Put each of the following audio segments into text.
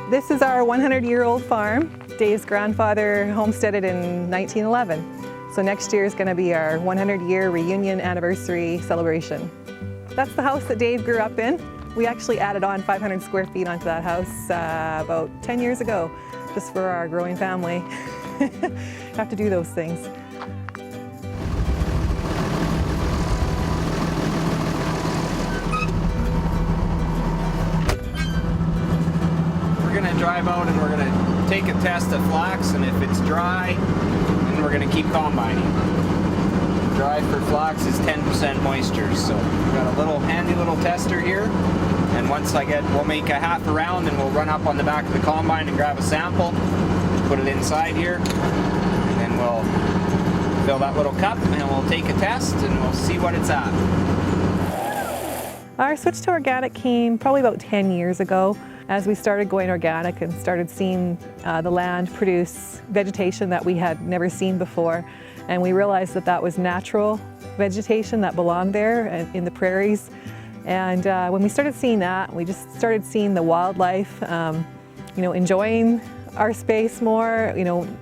This is our 100-year-old farm. Dave's grandfather homesteaded in 1911. So next year is going to be our 100-year reunion anniversary celebration. That's the house that Dave grew up in. We actually added on 500 square feet onto that house about 10 years ago, just for our growing family. Have to do those things. We're going to drive out and we're going to take a test of flax, and if it's dry, then we're going to keep combining. Dry for flax is 10% moisture, so we've got a little handy little tester here, and once we'll make a half a round and we'll run up on the back of the combine and grab a sample, put it inside here, and then we'll fill that little cup and we'll take a test and we'll see what it's at. Our switch to organic came probably about 10 years ago. As we started going organic and started seeing the land produce vegetation that we had never seen before, and we realized that that was natural vegetation that belonged there in the prairies. And when we started seeing that, we just started seeing the wildlife, enjoying our space more,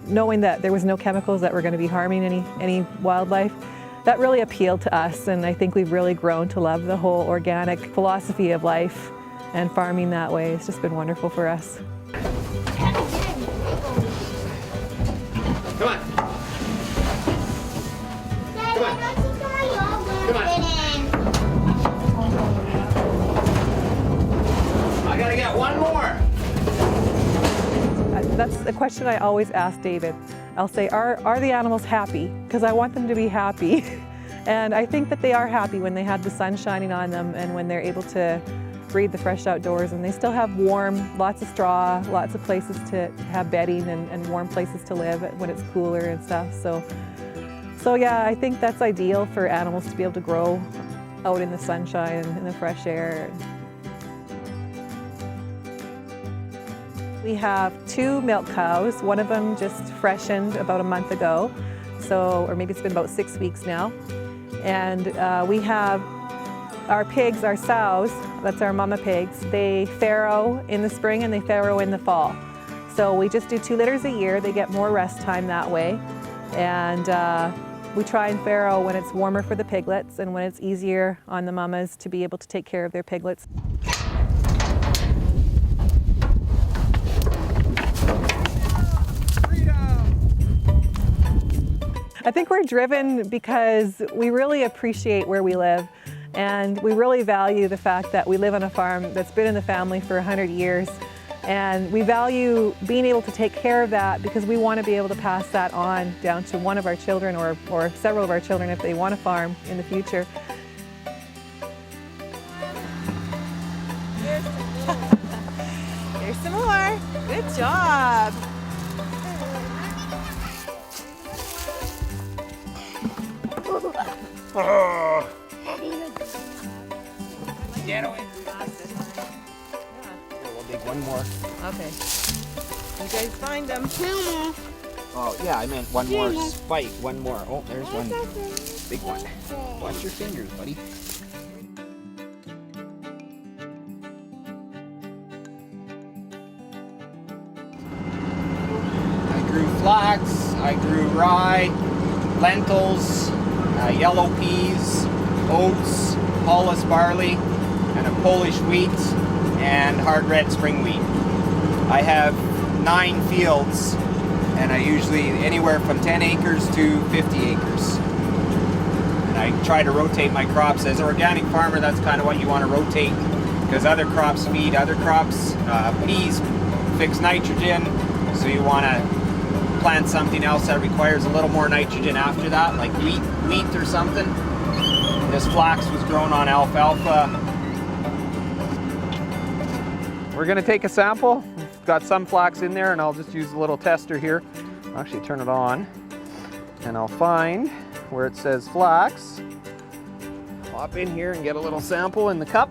knowing that there was no chemicals that were going to be harming any wildlife. That really appealed to us, and I think we've really grown to love the whole organic philosophy of life. And farming that way has just been wonderful for us. Come on. Come on. I gotta get one more. That's a question I always ask David. I'll say, are the animals happy? Because I want them to be happy. And I think that they are happy when they have the sun shining on them and when they're able to breathe the fresh outdoors, and they still have warm, lots of straw, lots of places to have bedding and warm places to live when it's cooler and stuff. So yeah, I think that's ideal for animals to be able to grow out in the sunshine and in the fresh air. We have 2 milk cows. One of them just freshened about a month ago, or maybe it's been about 6 weeks now. And we have our pigs, our sows, that's our mama pigs. They farrow in the spring and they farrow in the fall. So we just do 2 litters a year. They get more rest time that way. And we try and farrow when it's warmer for the piglets and when it's easier on the mamas to be able to take care of their piglets. I think we're driven because we really appreciate where we live. And we really value the fact that we live on a farm that's been in the family for 100 years. And we value being able to take care of that because we want to be able to pass that on down to one of our children or several of our children if they want to farm in the future. Here's some more. Good job. Oh. Get away. We'll dig one more. Okay. You guys find them. Oh, yeah, I meant one more spike. One more. Oh, there's one big one. Watch your fingers, buddy. I grew flax, I grew rye, lentils, yellow peas, oats, hulless barley, and a Polish wheat, and hard red spring wheat. I have 9 fields, and I usually anywhere from 10 acres to 50 acres. And I try to rotate my crops. As an organic farmer, that's kind of what you want to rotate, because other crops feed other crops. Peas fix nitrogen, so you want to plant something else that requires a little more nitrogen after that, like wheat or something. This flax was grown on alfalfa. We're going to take a sample. We've got some flax in there, and I'll just use a little tester here. I'll actually turn it on, and I'll find where it says flax. Pop in here and get a little sample in the cup.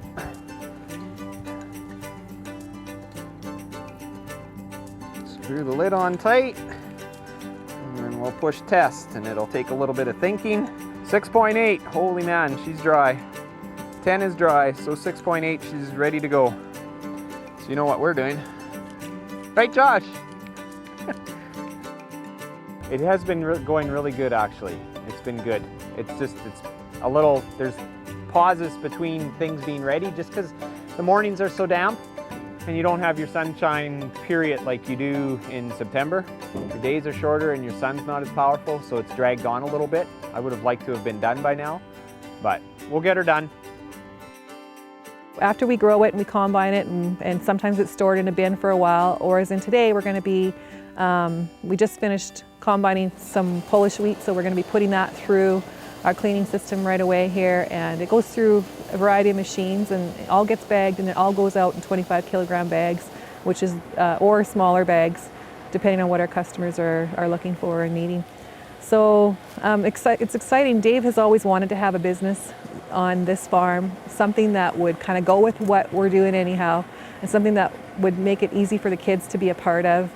Screw the lid on tight, and then we'll push test, and it'll take a little bit of thinking. 6.8, holy man, she's dry. 10 is dry, so 6.8, she's ready to go. So you know what we're doing. Right, Josh? It has been going really good, actually. It's been good. It's a little, there's pauses between things being ready just because the mornings are so damp and you don't have your sunshine period like you do in September. Your days are shorter and your sun's not as powerful, so it's dragged on a little bit. I would have liked to have been done by now, but we'll get her done. After we grow it and we combine it, and sometimes it's stored in a bin for a while, or as in today, we're going to be, we just finished combining some Polish wheat, so we're going to be putting that through our cleaning system right away here, and it goes through a variety of machines, and it all gets bagged, and it all goes out in 25 kilogram bags, which is, or smaller bags, depending on what our customers are looking for and needing. So it's exciting. Dave has always wanted to have a business on this farm, something that would kind of go with what we're doing anyhow, and something that would make it easy for the kids to be a part of.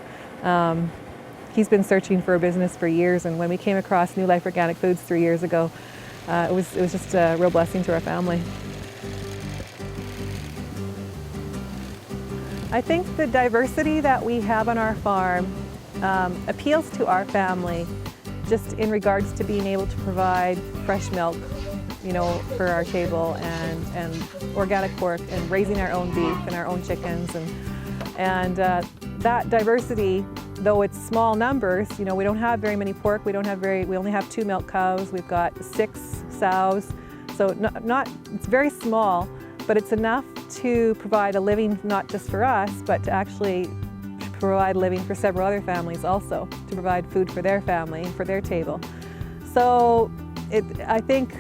He's been searching for a business for years, and when we came across New Life Organic Foods 3 years ago, it was just a real blessing to our family. I think the diversity that we have on our farm appeals to our family, just in regards to being able to provide fresh milk, you know, for our table, and organic pork, and raising our own beef and our own chickens, and that diversity, though it's small numbers, you know, we don't have very many pork, we only have 2 milk cows, we've got 6 sows, so it's very small, but it's enough to provide a living not just for us, but to actually provide a living for several other families also, to provide food for their family and for their table. So I think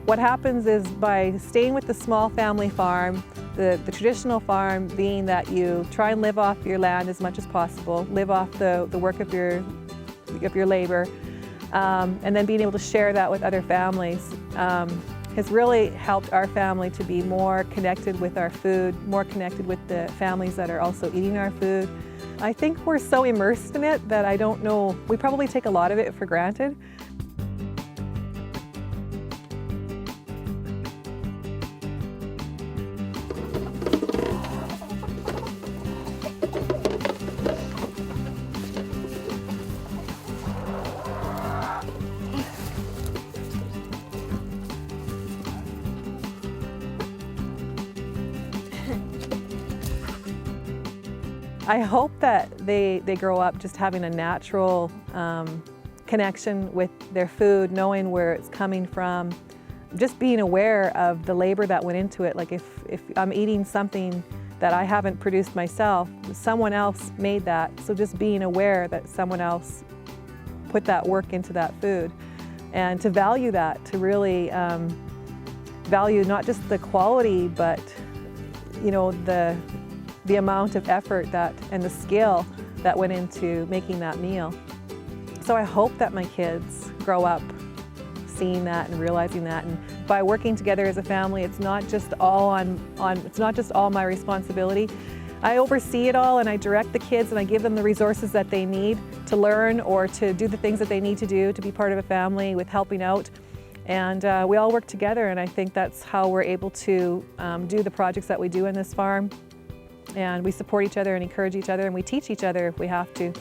what happens is, by staying with the small family farm, the traditional farm being that you try and live off your land as much as possible, live off the work of your labor, and then being able to share that with other families, has really helped our family to be more connected with our food, more connected with the families that are also eating our food. I think we're so immersed in it that I don't know, we probably take a lot of it for granted. I hope that they grow up just having a natural connection with their food, knowing where it's coming from, just being aware of the labor that went into it. Like if I'm eating something that I haven't produced myself, someone else made that. So just being aware that someone else put that work into that food, and to value that, to really value not just the quality, but you know, the amount of effort and the skill that went into making that meal. So I hope that my kids grow up seeing that and realizing that, and by working together as a family, it's not just all it's not just all my responsibility. I oversee it all, and I direct the kids, and I give them the resources that they need to learn or to do the things that they need to do to be part of a family with helping out. And we all work together, and I think that's how we're able to do the projects that we do in this farm. And we support each other and encourage each other, and we teach each other if we have to.